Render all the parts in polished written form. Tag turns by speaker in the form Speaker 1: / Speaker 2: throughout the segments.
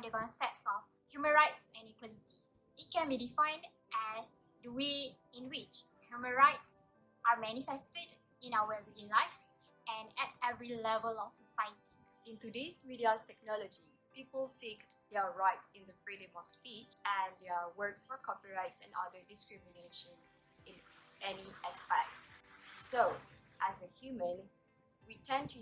Speaker 1: the concepts of human rights and equality. It can be defined as the way in which human rights are manifested in our everyday lives and at every level of society.
Speaker 2: In today's media's technology, people seek their rights in the freedom of speech and their works for copyrights and other discriminations in any aspects. So, as a human, we tend to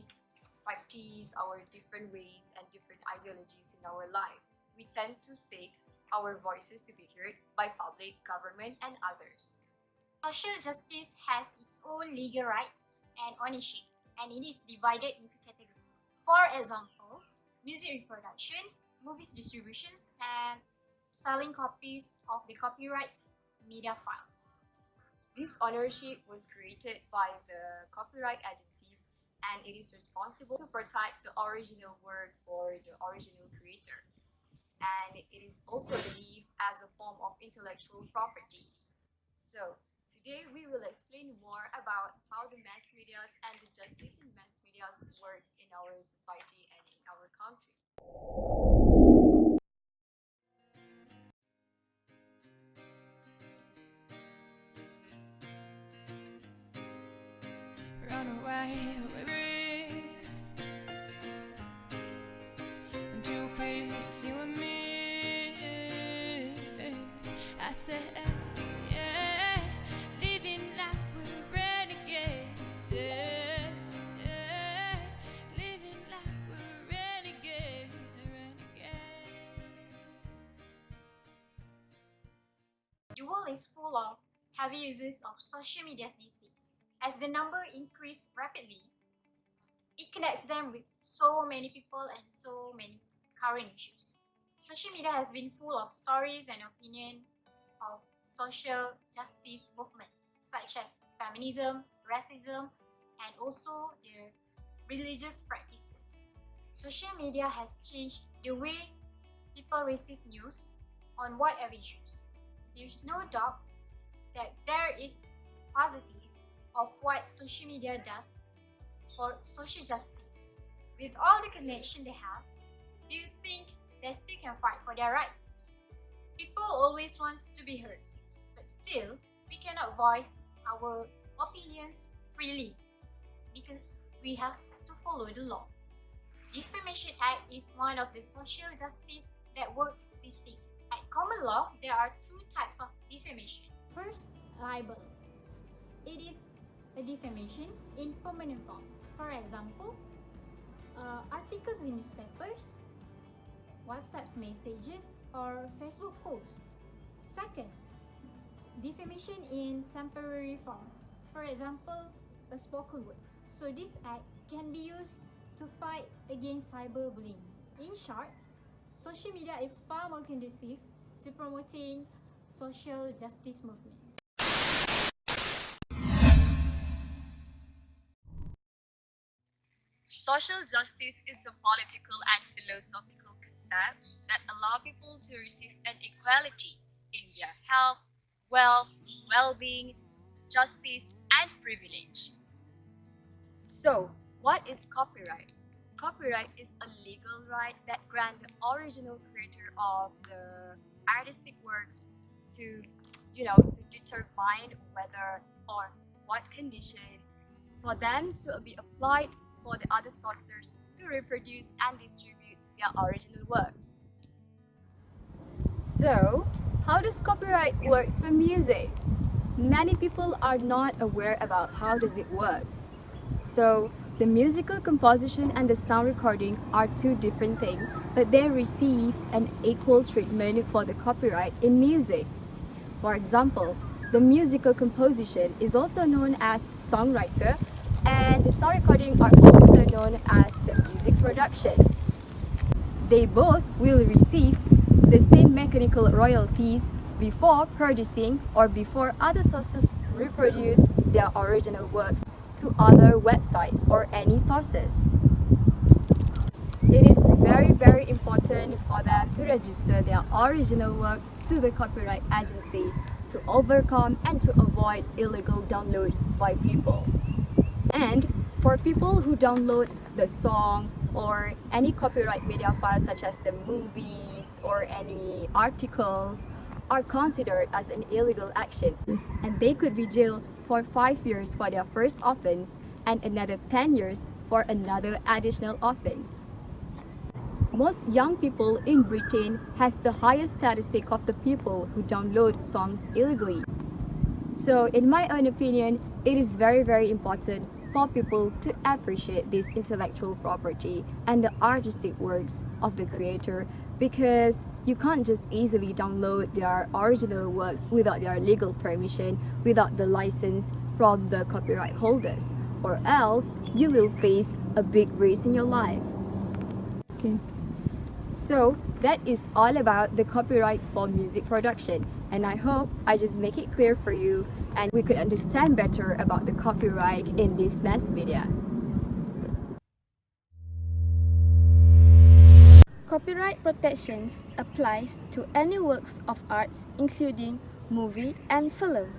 Speaker 2: practice our different ways and different ideologies in our life. We tend to seek our voices to be heard by public, government, and others.
Speaker 1: Social justice has its own legal rights and ownership, and it is divided into categories. For example, music reproduction, movies distributions, and selling copies of the copyright media files.
Speaker 2: This ownership was created by the copyright agencies, and it is responsible to protect the original work for the original creator. And it is also believed as a form of intellectual property. So, today we will explain more about how the mass media and the justice in mass media works in our society and in our country.
Speaker 3: Run away, baby. And you quit you and me. I said, yeah, living like we're renegades. Yeah, living like we're renegades,
Speaker 1: The world is full of heavy users of social media these days. As the number increases rapidly, it connects them with so many people and so many current issues. Social media has been full of stories and opinion of social justice movement, such as feminism, racism, and also the religious practices. Social media has changed the way people receive news on whatever issues. There is no doubt that there is positive of what social media does for social justice. With all the connection they have, do you think they still can fight for their rights? People always want to be heard, but still, we cannot voice our opinions freely because we have to follow the law. Defamation Act is one of the social justice that works these days. At common law, there are two types of defamation. First, libel. It is a defamation in permanent form. For example, articles in newspapers, WhatsApp messages, or Facebook posts. Second, defamation in temporary form. For example, a spoken word. So this act can be used to fight against cyberbullying. In short, social media is far more conducive to promoting social justice movement.
Speaker 2: Social justice is a political and philosophical concept that allows people to receive an equality in their health, wealth, well-being, justice, and privilege. So, what is copyright? Copyright is a legal right that grants the original creator of the artistic works to determine whether or what conditions for them to be applied for the other sources to reproduce and distribute their original work. So, how does copyright works for music? Many people are not aware about how does it works. So, the musical composition and the sound recording are two different things, but they receive an equal treatment for the copyright in music. For example, the musical composition is also known as songwriter, and the sound recording are also known as the music production. They both will receive the same mechanical royalties before producing or before other sources reproduce their original works to other websites or any sources. It is very important for them to register their original work to the copyright agency to overcome and to avoid illegal download by people. And for people who download the song or any copyright media files such as the movies or any articles are considered as an illegal action, and they could be jailed for 5 years for their first offense and another 10 years for another additional offense. Most young people in Britain has the highest statistic of the people who download songs illegally. So in my own opinion, it is very important for people to appreciate this intellectual property and the artistic works of the creator, because you can't just easily download their original works without their legal permission, without the license from the copyright holders, or else you will face a big risk in your life. Okay. So that is all about the copyright for music production, and I hope I just make it clear for you and we could understand better about the copyright in this mass media.
Speaker 4: Copyright protections applies to any works of arts including movie and film.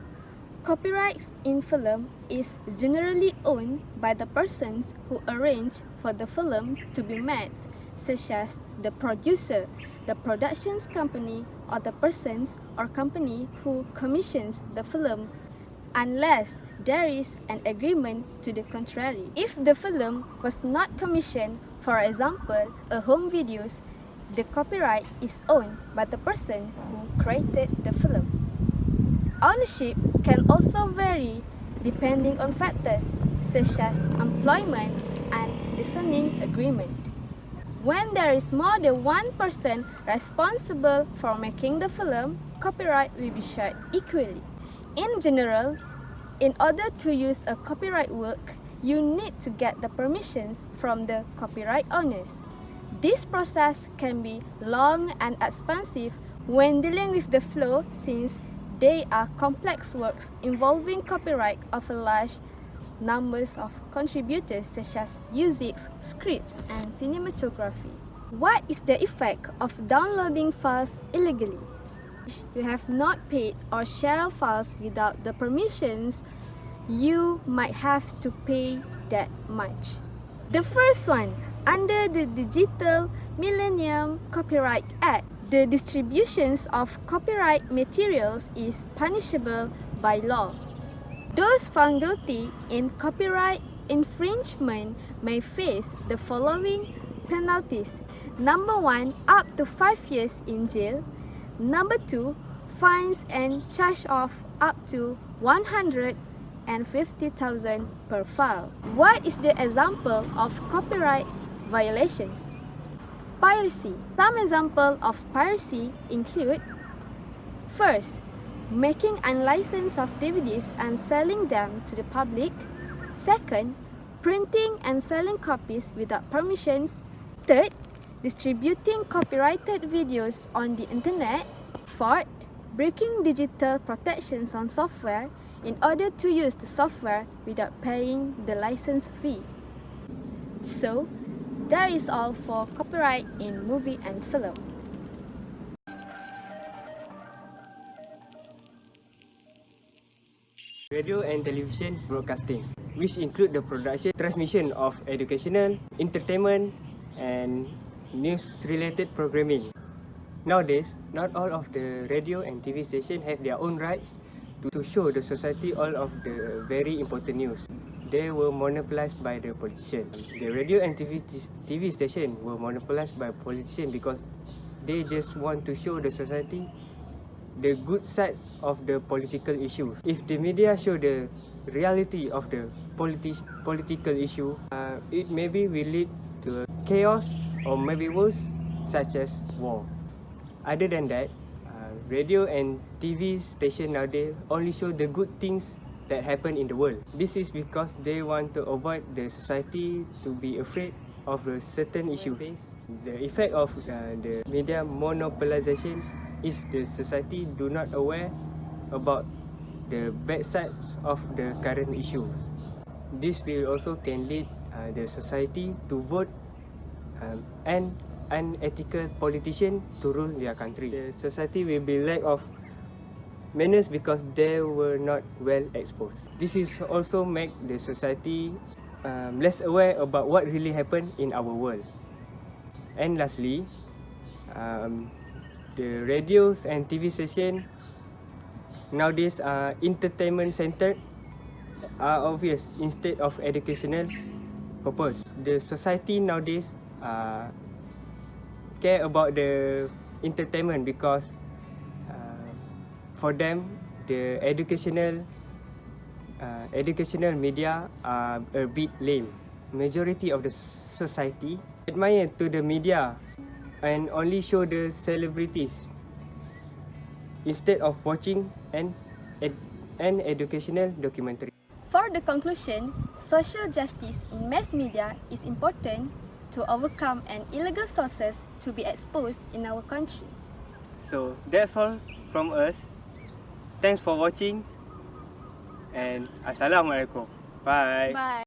Speaker 4: Copyrights in film is generally owned by the persons who arrange for the films to be made, such as the producer, the productions company, or the persons or company who commissions the film, unless there is an agreement to the contrary. If the film was not commissioned, for example, a home videos, the copyright is owned by the person who created the film. Ownership can also vary depending on factors such as employment and listening agreement. When there is more than one person responsible for making the film, copyright will be shared equally. In general, in order to use a copyright work, you need to get the permissions from the copyright owners. This process can be long and expensive when dealing with the flow, since they are complex works involving copyright of a large numbers of contributors such as music, scripts, and cinematography. What is the effect of downloading files illegally? You have not paid or shared files without the permissions, you might have to pay that much. The first one, under the Digital Millennium Copyright Act, the distributions of copyright materials is punishable by law. Those found guilty in copyright infringement may face the following penalties. Number 1, up to 5 years in jail. Number 2, fines and charge of up to 150,000 per file. What is the example of copyright violations? Piracy. Some examples of piracy include: first, making unlicensed of DVDs and selling them to the public. Second, printing and selling copies without permissions. Third, distributing copyrighted videos on the internet. Fourth, breaking digital protections on software in order to use the software without paying the license fee. So, that is all for copyright in movie and film.
Speaker 5: Radio and television broadcasting, which include the production, transmission of educational, entertainment, and news-related programming. Nowadays, not all of the radio and TV stations have their own rights to show the society all of the very important news. They were monopolized by the politicians. The radio and TV station were monopolized by politicians because they just want to show the society the good sides of the political issues. If the media show the reality of the political issue, it maybe will lead to chaos or maybe worse, such as war. Other than that, radio and TV station nowadays only show the good things that happen in the world. This is because they want to avoid the society to be afraid of a certain issues. The effect of the media monopolization is the society do not aware about the bad sides of the current issues. This will also can lead the society to vote an unethical politician to rule their country. The society will be lack of manners because they were not well exposed. This is also make the society less aware about what really happened in our world. And lastly, the radios and TV station nowadays are entertainment centered are obvious instead of educational purpose. The society nowadays care about the entertainment because for them the educational media are a bit lame. Majority of the society admire to the media and only show the celebrities instead of watching an educational documentary.
Speaker 4: For the conclusion, social justice in mass media is important to overcome an illegal sources to be exposed in our country.
Speaker 5: So that's all from us. Thanks for watching and Assalamualaikum. Bye.
Speaker 4: Bye.